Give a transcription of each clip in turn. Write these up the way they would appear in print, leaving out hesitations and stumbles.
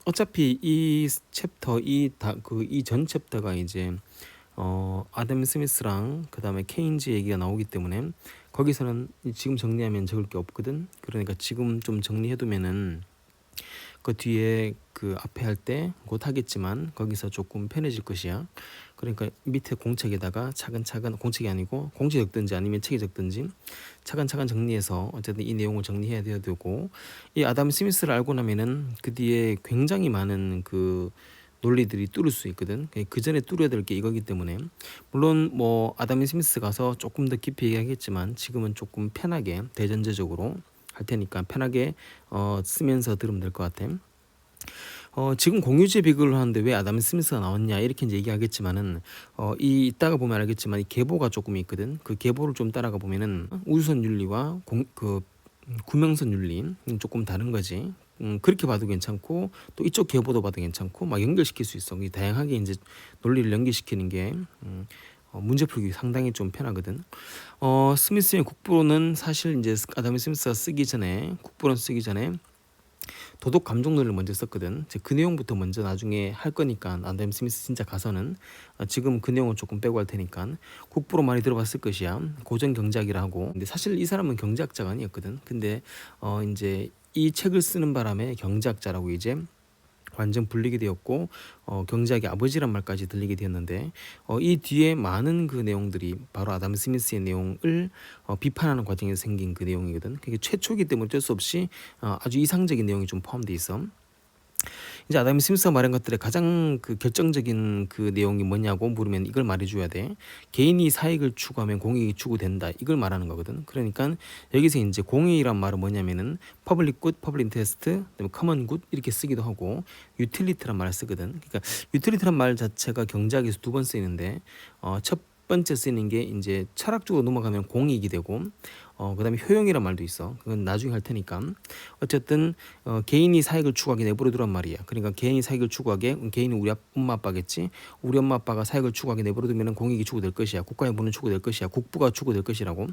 어차피 이 챕터 이 전 챕터가 이제 아담 스미스랑 그다음에 케인즈 얘기가 나오기 때문에 거기서는 지금 정리하면 적을 게 없거든. 그러니까 지금 좀 정리해두면은 그 뒤에 그 앞에 할 때 곧 하겠지만 거기서 조금 편해질 것이야. 그러니까 밑에 공책에다가 차근차근, 공책이 아니고 공책 적든지 아니면 책에 적든지 차근차근 정리해서 어쨌든 이 내용을 정리해야 되고, 이 아담 스미스를 알고 나면은 그 뒤에 굉장히 많은 그 논리들이 뚫을 수 있거든. 그 전에 뚫어야 될 게 이거기 때문에, 물론 뭐 아담 스미스 가서 조금 더 깊이 얘기하겠지만 지금은 조금 편하게 대전제적으로 할 테니까 편하게 쓰면서 들으면 될 것 같아. 지금 공유제 비교를 하는데 왜 아담 스미스가 나왔냐 이렇게 이제 얘기하겠지만은, 이 이따가 보면 알겠지만 이 계보가 조금 있거든. 그 계보를 좀 따라가 보면은 우주선 윤리와 구명선 윤리 조금 다른 거지. 그렇게 봐도 괜찮고 또 이쪽 계보도 봐도 괜찮고 막 연결시킬 수 있어. 다양하게 이제 논리를 연결시키는 게 문제 풀기 상당히 좀 편하거든. 스미스의 국부론은 사실 이제 아담 스미스가 국부론 쓰기 전에 도덕 감정론을 먼저 썼거든. 그 내용부터 먼저 나중에 할 거니까 아담 스미스 진짜 가서는 지금 그 내용은 조금 빼고 할 테니까 국부로 많이 들어봤을 것이야. 고전 경제학이라 하고. 근데 사실 이 사람은 경제학자가 아니었거든. 근데 이제 이 책을 쓰는 바람에 경제학자라고 이제 완전 불리게 되었고, 경제학의 아버지란 말까지 들리게 되었는데, 이 뒤에 많은 그 내용들이 바로 아담 스미스의 내용을 비판하는 과정에서 생긴 그 내용이거든. 그게 최초이기 때문에 어쩔 수 없이 아주 이상적인 내용이 좀 포함되어 있어. 이제 아담 스미스가 말한 것들의 가장 그 결정적인 그 내용이 뭐냐고 물으면 이걸 말해줘야 돼. 개인이 사익을 추구하면 공익이 추구된다. 이걸 말하는 거거든. 그러니까 여기서 이제 공익이란 말은 뭐냐면은 퍼블릭 굿, 퍼블릭 인터레스트, 그다음에 커먼 굿 이렇게 쓰기도 하고 유틸리티란 말을 쓰거든. 그러니까 유틸리티란 말 자체가 경제학에서 두 번 쓰이는데, 첫 번째 쓰이는 게 이제 철학적으로 넘어가면 공익이 되고, 그다음에 효용이란 말도 있어. 그건 나중에 할 테니까. 어쨌든 개인이 사익을 추구하게 내버려 두란 말이야. 그러니까 개인이 사익을 추구하게, 개인은 우리 엄마 아빠겠지. 우리 엄마 아빠가 사익을 추구하게 내버려 두면은 공익이 추구될 것이야. 국가의 부는 추구될 것이야. 국부가 추구될 것이라고.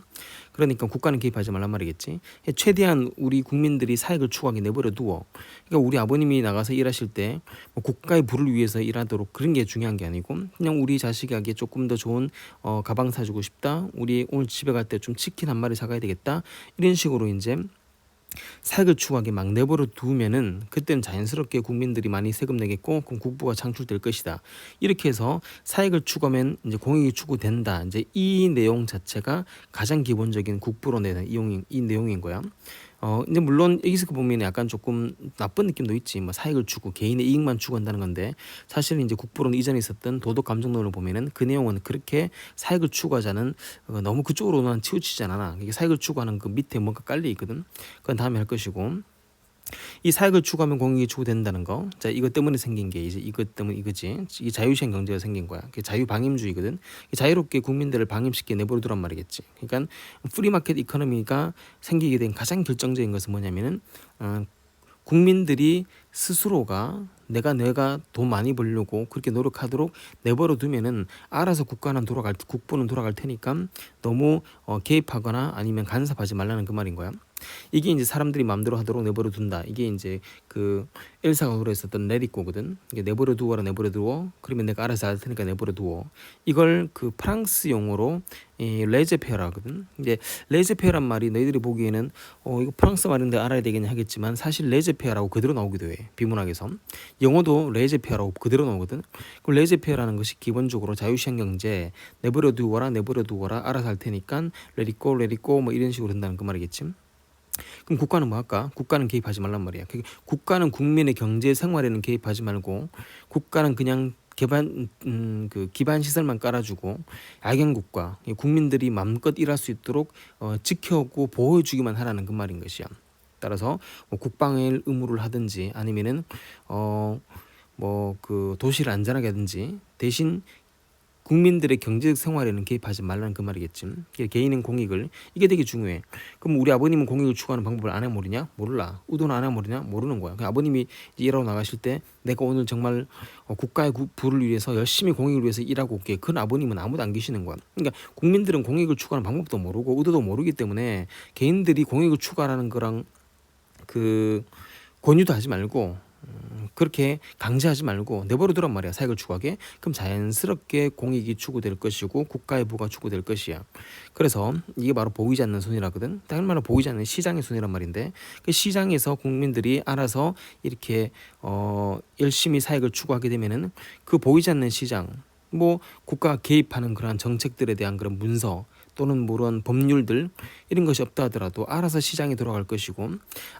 그러니까 국가는 개입하지 말란 말이겠지. 최대한 우리 국민들이 사익을 추구하게 내버려 두어. 그러니까 우리 아버님이 나가서 일하실 때 뭐 국가의 부를 위해서 일하도록 그런 게 중요한 게 아니고, 그냥 우리 자식에게 조금 더 좋은 가방 사주고 싶다. 우리 오늘 집에 갈 때 좀 치킨 한 마리 사가야 되겠다. 이런 식으로 이제 사익을 추구하게 막 내버려 두면은 그때는 자연스럽게 국민들이 많이 세금 내겠고 그럼 국부가 창출될 것이다. 이렇게 해서 사익을 추구하면 이제 공익이 추구된다. 이제 이 내용 자체가 가장 기본적인 국부론의 이 내용인 거야. 이제 물론 여기서 보면 약간 조금 나쁜 느낌도 있지. 뭐 사익을 추구, 개인의 이익만 추구한다는 건데, 사실은 이제 국부론 이전에 있었던 도덕 감정론을 보면은 그 내용은 그렇게 사익을 추구하자는 너무 그쪽으로만 치우치지 않아. 이게 사익을 추구하는 그 밑에 뭔가 깔려 있거든. 그건 다음에 할 것이고, 이 사익을 추구하면 공익이 추구된다는 거. 자, 이것 때문에 생긴 게 이제 이것 때문에 이거지. 이 자유시장 경제가 생긴 거야. 그게 자유방임주의거든. 자유롭게 국민들을 방임시켜 내버려두란 말이겠지. 그러니까 프리마켓 이코노미가 생기게 된 가장 결정적인 것은 뭐냐면은 국민들이 스스로가 내가 돈 많이 벌려고 그렇게 노력하도록 내버려 두면은 알아서 국부는 돌아갈 테니까 너무 개입하거나 아니면 간섭하지 말라는 그 말인 거야. 이게 이제 사람들이 마음대로 하도록 내버려 둔다. 이게 이제 그 엘사가 노래했었던 레디꼬거든. 이게 내버려 두어라, 내버려 두어. 그러면 내가 알아서 할 테니까 내버려 두어. 이걸 그 프랑스 용어로 레제페어라거든. 이제 레제페어란 말이 너희들이 보기에는 이거 프랑스 말인데 알아야 되겠냐 하겠지만 사실 레제페어라고 그대로 나오기도 해. 비문학에서. 영어도 레제페어라고 그대로 나오거든. 그 레제페어라는 것이 기본적으로 자유시장 경제, 내버려 두어라, 알아서 할 테니까 레디꼬 뭐 이런 식으로 된다는 그 말이겠지. 그럼 국가는 뭐 할까? 국가는 개입하지 말란 말이야. 국가는 국민의 경제 생활에는 개입하지 말고, 국가는 그냥 기반 시설만 깔아주고, 야경 국가, 국민들이 마음껏 일할 수 있도록 지켜오고 보호해주기만 하라는 그 말인 것이야. 따라서 뭐 국방의 의무를 하든지 아니면은 뭐 그 도시를 안전하게 하든지, 대신 국민들의 경제적 생활에는 개입하지 말라는 그 말이겠지. 개인은 공익을, 이게 되게 중요해. 그럼 우리 아버님은 공익을 추구하는 방법을 안 해 모르냐? 몰라. 의도는 안 해 모르냐? 모르는 거야. 아버님이 일하러 나가실 때 내가 오늘 정말 국가의 부를 위해서 열심히 공익을 위해서 일하고 올게. 그런 아버님은 아무도 안 계시는 거야. 그러니까 국민들은 공익을 추구하는 방법도 모르고 의도도 모르기 때문에 개인들이 공익을 추구하라는 거랑 그 권유도 하지 말고 그렇게 강제하지 말고 내버려 두란 말이야. 사익을 추구하게. 그럼 자연스럽게 공익이 추구될 것이고 국가의 부가 추구될 것이야. 그래서 이게 바로 보이지 않는 손이라거든. 다른 말로 보이지 않는 시장의 손이란 말인데 그 시장에서 국민들이 알아서 이렇게 열심히 사익을 추구하게 되면은 그 보이지 않는 시장 뭐 국가가 개입하는 그러한 정책들에 대한 그런 문서 또는 그런 법률들 이런 것이 없다 하더라도 알아서 시장이 돌아갈 것이고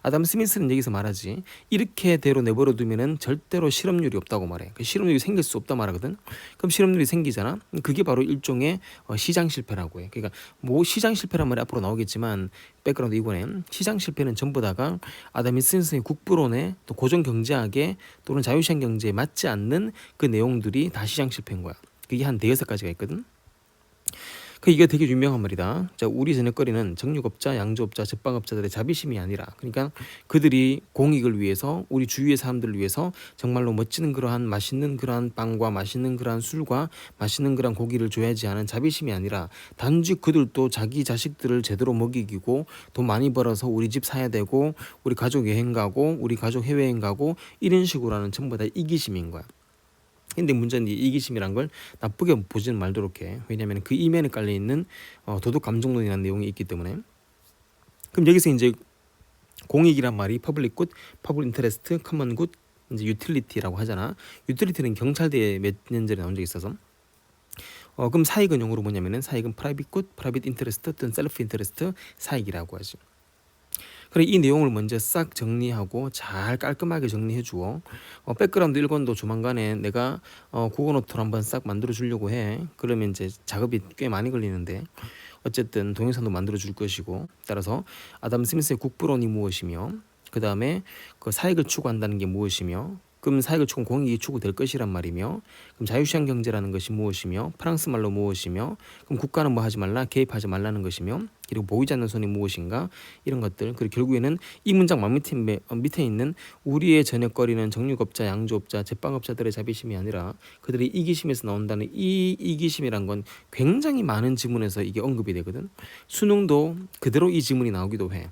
아담 스미스는 여기서 말하지 이렇게대로 내버려 두면은 절대로 실업률이 없다고 말해. 그 실업률이 생길 수 없다 말하거든. 그럼 실업률이 생기잖아. 그게 바로 일종의 시장 실패라고 해. 그러니까 뭐 시장 실패란 말이 앞으로 나오겠지만 백그라운드 이번에 시장 실패는 전부 다가 아담 스미스의 국부론에 또 고정 경제학에 또는 자유시장 경제에 맞지 않는 그 내용들이 다 시장 실패인 거야. 그게 한 대여섯 가지가 있거든. 이게 되게 유명한 말이다. 자, 우리 저녁거리는 정육업자, 양조업자, 제빵업자들의 자비심이 아니라, 그러니까 그들이 공익을 위해서 우리 주위의 사람들을 위해서 정말로 멋지는 그러한 맛있는 그러한 빵과 맛있는 그러한 술과 맛있는 그러한 고기를 줘야지 하는 자비심이 아니라 단지 그들도 자기 자식들을 제대로 먹이고 돈 많이 벌어서 우리 집 사야 되고 우리 가족 여행 가고 우리 가족 해외여행 가고 이런 식으로 하는 전부 다 이기심인 거야. 근데 문제는 이 이기심이란 걸 나쁘게 보지는 말도록 해. 왜냐하면 그 이면에 깔려 있는 도덕 감정론이라는 내용이 있기 때문에. 그럼 여기서 이제 공익이란 말이 퍼블릭 굿, 퍼블릭 인터레스트, 커먼 굿, 이제 유틸리티라고 하잖아. 유틸리티는 경찰대에 몇 년 전에 나온 적이 있어서. 그럼 사익은 영어로 뭐냐면은 사익은 프라이빗 굿, 프라이빗 인터레스트 또는 셀프 인터레스트 사익이라고 하지. 그래 이 내용을 먼저 싹 정리하고 잘 깔끔하게 정리해 주어. 백그라운드 1권도 조만간에 내가 국어 노트를 한번 싹 만들어 주려고 해. 그러면 이제 작업이 꽤 많이 걸리는데 어쨌든 동영상도 만들어 줄 것이고 따라서 아담 스미스의 국부론이 무엇이며 그 다음에 그 사익을 추구한다는 게 무엇이며 그럼 사익을 추구는 공익이 추구될 것이란 말이며 그럼 자유시장 경제라는 것이 무엇이며 프랑스 말로 무엇이며 그럼 국가는 뭐 하지 말라 개입하지 말라는 것이며 그리고 보이지 않는 손이 무엇인가 이런 것들 그리고 결국에는 이 문장 밑에 있는 우리의 저녁거리는 정육업자 양조업자 제빵업자들의 자비심이 아니라 그들의 이기심에서 나온다는 이 이기심이란 건 굉장히 많은 지문에서 이게 언급이 되거든. 수능도 그대로 이 지문이 나오기도 해.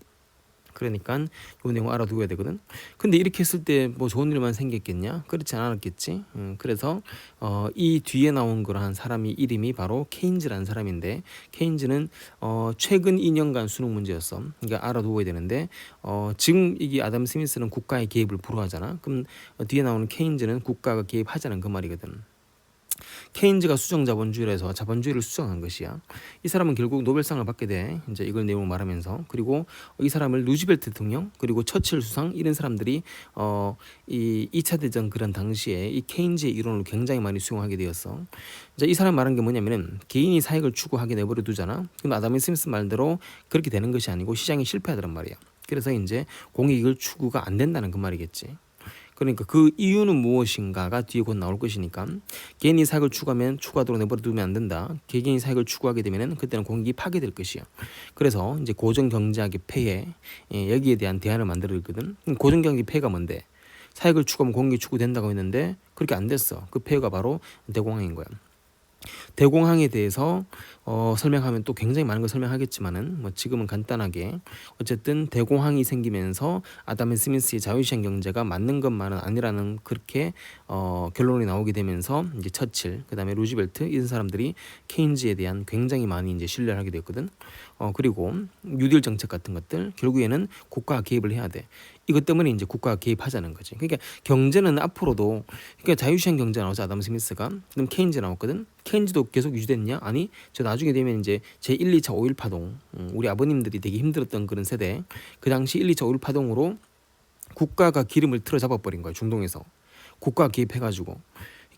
그러니까 이 내용 알아두어야 되거든. 근데 이렇게 했을 때 뭐 좋은 일만 생겼겠냐? 그렇지 않았겠지. 그래서 이 뒤에 나온 그러한 사람이 이름이 바로 케인즈라는 사람인데 케인즈는 최근 2년간 수능 문제였어. 그러니까 알아두어야 되는데 지금 이게 아담 스미스는 국가의 개입을 불허하잖아. 그럼 뒤에 나오는 케인즈는 국가가 개입하자는 그 말이거든. 케인즈가 수정 자본주의라서 자본주의를 수정한 것이야. 이 사람은 결국 노벨상을 받게 돼. 이제 이걸 내용을 말하면서 그리고 이 사람을 루즈벨트 대통령 그리고 처칠 수상 이런 사람들이 이 2차 대전 그런 당시에 이 케인즈의 이론을 굉장히 많이 수용하게 되었어. 이제 이 사람 말한 게 뭐냐면은 개인이 사익을 추구하게 내버려 두잖아. 그럼 아담 스미스 말대로 그렇게 되는 것이 아니고 시장이 실패하더란 말이야. 그래서 이제 공익을 추구가 안 된다는 그 말이겠지. 그러니까 그 이유는 무엇인가가 뒤에 곧 나올 것이니까 개인이 사익을 추구하면 추구하도록 내버려 두면 안 된다. 개개인이 사익을 추구하게 되면은 그때는 공익이 파괴될 것이야. 그래서 이제 고정 경제학의 폐해 여기에 대한 대안을 만들었거든. 고정 경제 폐해가 뭔데? 사익을 추구하면 공익이 추구된다고 했는데 그렇게 안 됐어. 그 폐해가 바로 대공황인 거야. 대공황에 대해서 설명하면 또 굉장히 많은 걸 설명하겠지만은 뭐 지금은 간단하게 어쨌든 대공황이 생기면서 아담 스미스의 자유시장 경제가 맞는 것만은 아니라는 그렇게 결론이 나오게 되면서 이제 처칠 그다음에 루즈벨트 이런 사람들이 케인즈에 대한 굉장히 많이 이제 신뢰를 하게 됐거든. 그리고 뉴딜 정책 같은 것들 결국에는 국가가 개입을 해야 돼. 이것 때문에 이제 국가가 개입하자는 거지. 그러니까 경제는 앞으로도 그러니까 자유시장 경제 나오자 아담 스미스가 그럼 케인즈 나왔거든. 케인즈도 계속 유지됐냐? 아니, 저 나중에 되면 이제 제 1, 2차 오일 파동, 우리 아버님들이 되게 힘들었던 그런 세대, 그 당시 1, 2차 오일 파동으로 국가가 기름을 틀어 잡아버린 거야 중동에서. 국가가 개입해가지고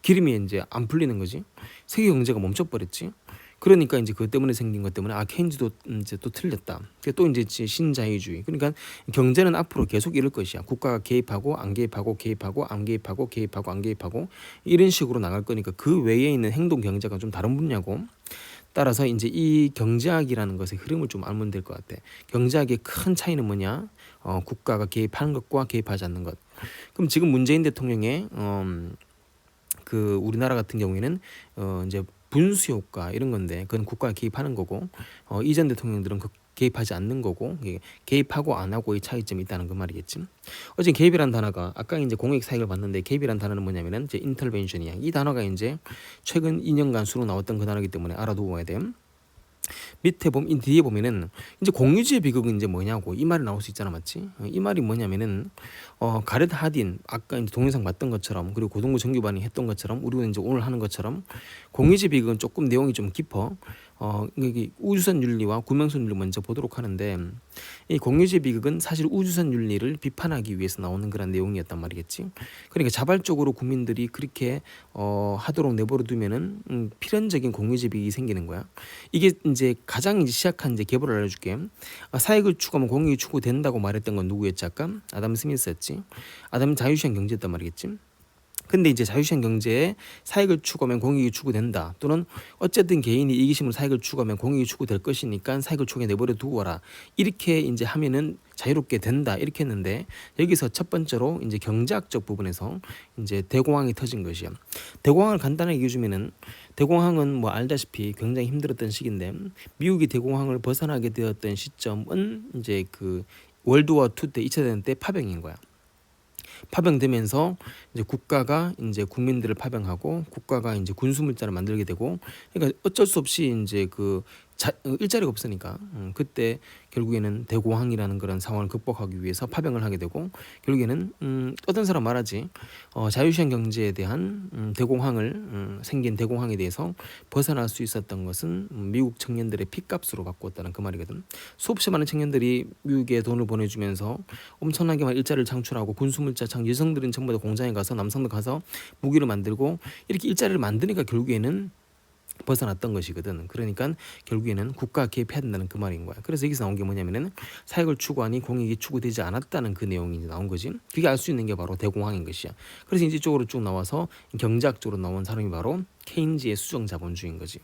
기름이 이제 안 풀리는 거지. 세계 경제가 멈춰버렸지. 그러니까 이제 그것 때문에 생긴 것 때문에 케인즈도 이제 또 틀렸다. 또 이제 신자유주의. 그러니까 경제는 앞으로 계속 이럴 것이야. 국가가 개입하고 안 개입하고 개입하고 안 개입하고 개입하고 안 개입하고 이런 식으로 나갈 거니까 그 외에 있는 행동 경제가 좀 다른 분야고. 따라서 이제 이 경제학이라는 것의 흐름을 좀 알면 될 것 같아. 경제학의 큰 차이는 뭐냐? 국가가 개입하는 것과 개입하지 않는 것. 그럼 지금 문재인 대통령의 그 우리나라 같은 경우에는 이제 분수 효과 이런 건데 그건 국가가 개입하는 거고 이전 대통령들은 개입하지 않는 거고, 개입하고 안 하고의 차이점이 있다는 그 말이겠지. 어쨌든 개입이란 단어가 아까 이제 공익 사익을 봤는데, 개입이란 단어는 뭐냐면은 이제 인터벤션이야. 이 단어가 이제 최근 2년간 수로 나왔던 그 단어이기 때문에 알아두어야 돼. 밑에 보면 뒤에 보면은 이제 공유주의 비극은 이제 뭐냐고 이 말이 나올 수 있잖아, 맞지? 이 말이 뭐냐면은 가렛 하딘 아까 이제 동영상 봤던 것처럼, 그리고 고등부 정규반이 했던 것처럼, 우리가 이제 오늘 하는 것처럼 공유주의 비극은 조금 내용이 좀 깊어. 이게 우주선 윤리와 구명선 윤리 먼저 보도록 하는데, 이 공유주의 비극은 사실 우주선 윤리를 비판하기 위해서 나오는 그런 내용이었단 말이겠지. 그러니까 자발적으로 국민들이 그렇게 하도록 내버려 두면은 필연적인 공유주의 비극이 생기는 거야. 이게 이제 가장 이제 시약한 이제 계보를 알려줄게. 사익을 추구하면 공익이 추구된다고 말했던 건 누구였지 아까? 아담 스미스였지. 아담은 자유시장 경제였단 말이겠지. 근데 이제 자유시장 경제에 사익을 추구하면 공익이 추구된다, 또는 어쨌든 개인이 이기심으로 사익을 추구하면 공익이 추구될 것이니까 사익을 추구해 내버려 두어라, 이렇게 이제 하면은 자유롭게 된다, 이렇게 했는데, 여기서 첫 번째로 이제 경제학적 부분에서 이제 대공황이 터진 것이야. 대공황을 간단하게 얘기해주면은, 대공황은 뭐 알다시피 굉장히 힘들었던 시기인데, 미국이 대공황을 벗어나게 되었던 시점은 이제 그 월드워 2 때 2차 대전 때 파병인 거야. 파병되면서 이제 국가가 이제 국민들을 파병하고, 국가가 이제 군수물자를 만들게 되고, 그러니까 어쩔 수 없이 이제 그 일자리가 없으니까 그때 결국에는 대공황이라는 그런 상황을 극복하기 위해서 파병을 하게 되고, 결국에는 어떤 사람 말하지, 자유시장 경제에 대한 대공황을 생긴 대공황에 대해서 벗어날 수 있었던 것은 미국 청년들의 핏값으로 바꾸었다는 그 말이거든. 수없이 많은 청년들이 미국에 돈을 보내주면서 엄청나게 많은 일자리를 창출하고, 군수물자 여성들은 전부 다 공장에 가서, 남성들 가서 무기를 만들고, 이렇게 일자리를 만드니까 결국에는 벗어났던 것이거든. 그러니까 결국에는 국가가 개입해야 된다는 그 말인 거야. 그래서 여기서 나온 게 뭐냐면은 사익을 추구하니 공익이 추구되지 않았다는 그 내용이 이제 나온 거지. 그게 알 수 있는 게 바로 대공황인 것이야. 그래서 이제 이쪽으로 쭉 나와서 경제학적으로 나온 사람이 바로 케인즈의 수정 자본주의인 거지.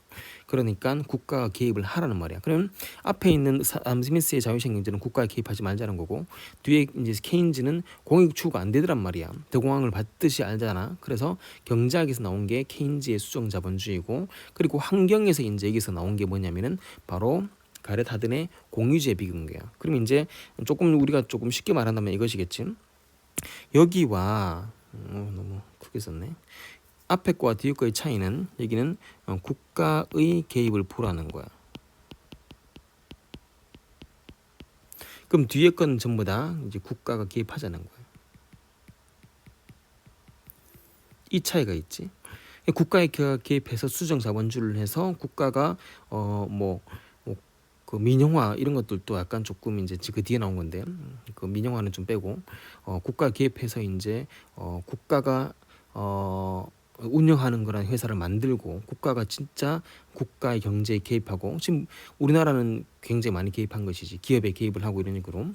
그러니까 국가가 개입을 하라는 말이야. 그럼 앞에 있는 아담 스미스의 자유시장 경제는 국가가 개입하지 말자는 거고, 뒤에 이제 케인즈는 공익 추구가 안 되더란 말이야. 대공황을 받듯이 알잖아. 그래서 경제학에서 나온 게 케인즈의 수정 자본주의고, 그리고 환경에서 이제 여기서 나온 게 뭐냐면은 바로 가렛 하든의 공유주의 비극인 거야. 그럼 이제 조금 우리가 조금 쉽게 말한다면 이것이겠지. 여기와 너무 크게 썼네. 앞에 거와 뒤에 거의 차이는, 여기는 국가의 개입을 보라는 거야. 그럼 뒤에 건 전부 다 이제 국가가 개입하자는 거야. 이 차이가 있지. 국가의 개입해서 수정 자본주의를 해서 국가가 그 민영화 이런 것들도 약간 조금 이제 그 뒤에 나온 건데, 그 민영화는 좀 빼고 국가 개입해서 이제 국가가 운영하는 거란 회사를 만들고, 국가가 진짜 국가의 경제에 개입하고, 지금 우리나라는 굉장히 많이 개입한 것이지, 기업에 개입을 하고 이런 식으로.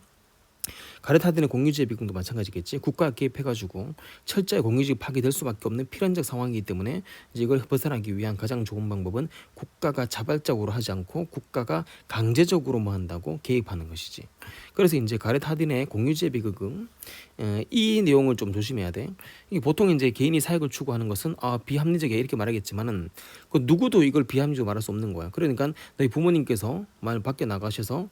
가렛 하든의 공유주의 비극도 마찬가지겠지. 국가가 개입해가지고 철저히 공유주의 파괴될 수밖에 없는 필연적 상황이기 때문에, 이제 이걸 벗어나기 위한 가장 좋은 방법은 국가가 자발적으로 하지 않고 국가가 강제적으로 뭐 한다고 개입하는 것이지. 그래서 이제 가렛 하든의 공유주의 비극은 이 내용을 좀 조심해야 돼. 이게 보통 이제 개인이 사익을 추구하는 것은 비합리적이야 이렇게 말하겠지만은, 그 누구도 이걸 비합리적으로 말할 수 없는 거야. 그러니까 너희 부모님께서 말 밖에 나가셔서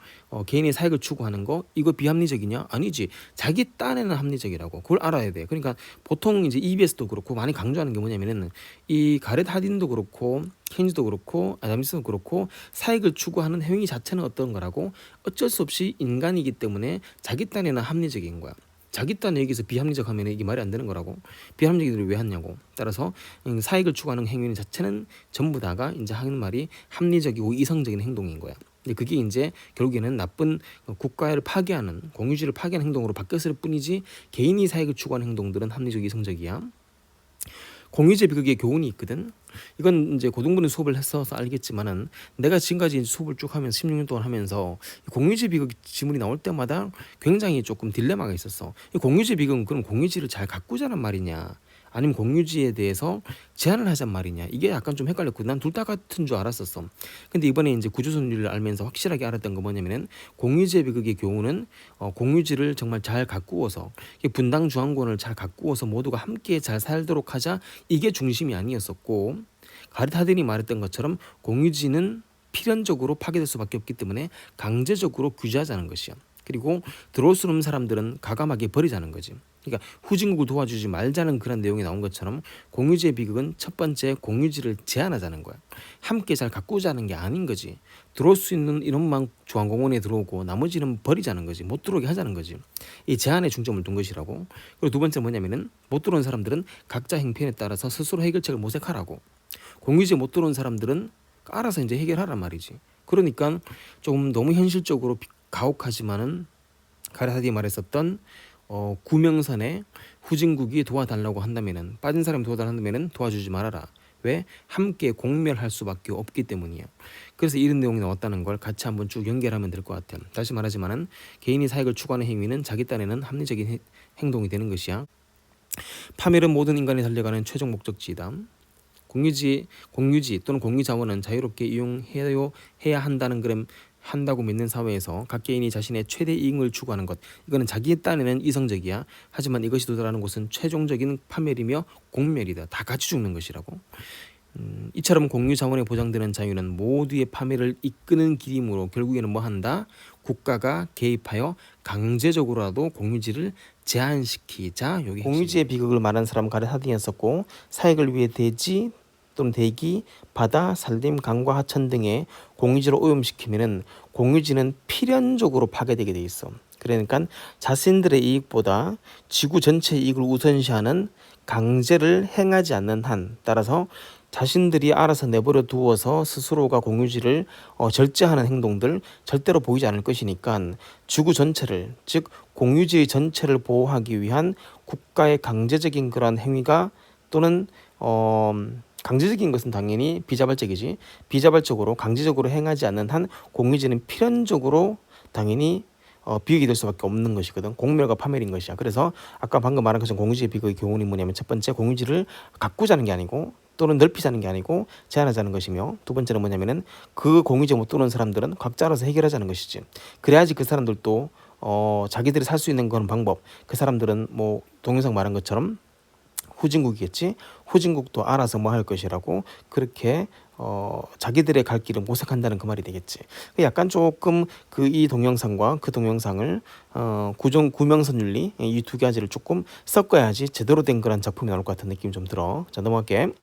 개인의 사익을 추구하는 거 이거 비합리적이냐? 아니지. 자기 딴에는 합리적이라고. 그걸 알아야 돼. 그러니까 보통 이제 EBS도 그렇고 많이 강조하는 게 뭐냐면은, 이 가렛 하딘도 그렇고 케인즈도 그렇고 아담 스미스도 그렇고 사익을 추구하는 행위 자체는 어떤 거라고, 어쩔 수 없이 인간이기 때문에 자기 딴에는 합리적인 거야. 자기 딴 얘기에서 비합리적 하면 이게 말이 안 되는 거라고. 비합리적이를 왜 하냐고. 따라서 사익을 추구하는 행위 자체는 전부 다가 이제 하는 말이 합리적이고 이성적인 행동인 거야. 그게 이제 결국에는 나쁜 국가를 파괴하는, 공유주의를 파괴하는 행동으로 바뀌었을 뿐이지, 개인이 사익을 추구하는 행동들은 합리적 이성적이야. 공유주의 비극의 교훈이 있거든. 이건 이제 고등부는 수업을 했어서 알겠지만은, 내가 지금까지 수업을 쭉 하면서 16년 동안 하면서 공유주의 비극 지문이 나올 때마다 굉장히 조금 딜레마가 있었어. 이 공유주의 비극은 그럼 공유주의를 잘 가꾸자는 말이냐, 아니면 공유주의에 대해서 제한을 하자는 말이냐, 이게 약간 좀 헷갈렸고, 난 둘 다 같은 줄 알았었어. 근데 이번에 이제 구조선율을 알면서 확실하게 알았던 거 뭐냐면은, 공유주의 비극의 경우는 공유주의를 정말 잘 가꾸어서, 분당 주안권을 잘 가꾸어서 모두가 함께 잘 살도록 하자, 이게 중심이 아니었었고, 가렛 하든이 말했던 것처럼 공유주의는 필연적으로 파괴될 수밖에 없기 때문에 강제적으로 규제하자는 것이야. 그리고 들어올 수 없는 사람들은 가감하게 버리자는 거지. 그러니까 후진국을 도와주지 말자는 그런 내용이 나온 것처럼 공유지의 비극은 첫 번째 공유지를 제한하자는 거야. 함께 잘 가꾸자는 게 아닌 거지. 들어올 수 있는 인원만 중앙공원에 들어오고 나머지는 버리자는 거지. 못 들어오게 하자는 거지. 이 제한에 중점을 둔 것이라고. 그리고 두 번째 뭐냐면은 못 들어온 사람들은 각자 행편에 따라서 스스로 해결책을 모색하라고. 공유지에 못 들어온 사람들은 알아서 이제 해결하란 말이지. 그러니까 조금 너무 현실적으로 가혹하지만은 가라사디 말했었던 구명선에 후진국이 도와달라고 한다면은 빠진 사람이 도와달라면은 도와주지 말아라. 왜? 함께 공멸할 수밖에 없기 때문이야. 그래서 이런 내용이 나왔다는 걸 같이 한번 쭉 연결하면 될 것 같아요. 다시 말하지만은 개인이 사익을 추구하는 행위는 자기 딴에는 합리적인 행동이 되는 것이야. 파멸은 모든 인간이 달려가는 최종 목적지이다. 공유지 또는 공유자원은 자유롭게 이용해야 한다고 믿는 사회에서 각 개인이 자신의 최대 이익을 추구하는 것, 이거는 자기 딴에는 이성적이야. 하지만 이것이 도달하는 곳은 최종적인 파멸이며 공멸이다. 다 같이 죽는 것이라고. 이처럼 공유자원에 보장되는 자유는 모두의 파멸을 이끄는 길이므로 결국에는 뭐 한다? 국가가 개입하여 강제적으로라도 공유지를 제한시키자. 여기 공유지의 비극을 말한 사람 가르사디였었고, 사익을 위해 대지 또는 대기, 바다, 산림, 강과 하천 등의 공유지를 오염시키면은 공유지는 필연적으로 파괴되게 돼 있어. 그러니까 자신들의 이익보다 지구 전체 이익을 우선시하는 강제를 행하지 않는 한, 따라서 자신들이 알아서 내버려 두어서 스스로가 공유지를 절제하는 행동들 절대로 보이지 않을 것이니까 지구 전체를, 즉 공유지의 전체를 보호하기 위한 국가의 강제적인 그러한 행위가 또는 강제적인 것은 당연히 비자발적이지. 비자발적으로 강제적으로 행하지 않는 한 공유지는 필연적으로 당연히 비극이 될 수밖에 없는 것이거든. 공멸과 파멸인 것이야. 그래서 아까 방금 말한 것처럼 공유지의 비극의 교훈이 뭐냐면, 첫 번째 공유지를 가꾸자는 게 아니고 또는 넓히자는 게 아니고 제한하자는 것이며, 두 번째는 뭐냐면은 그 공유지에 못 들어오는 사람들은 각자 알아서 해결하자는 것이지. 그래야지 그 사람들도 자기들이 살 수 있는 그런 방법, 그 사람들은 뭐 동영상 말한 것처럼 후진국이겠지. 후진국도 알아서 뭐 할 것이라고 그렇게 자기들의 갈 길을 모색한다는 그 말이 되겠지. 약간 조금 그 이 동영상과 그 동영상을 구명선윤리 이 두 가지를 조금 섞어야지 제대로 된 그런 작품이 나올 것 같은 느낌이 좀 들어. 자, 넘어갈게.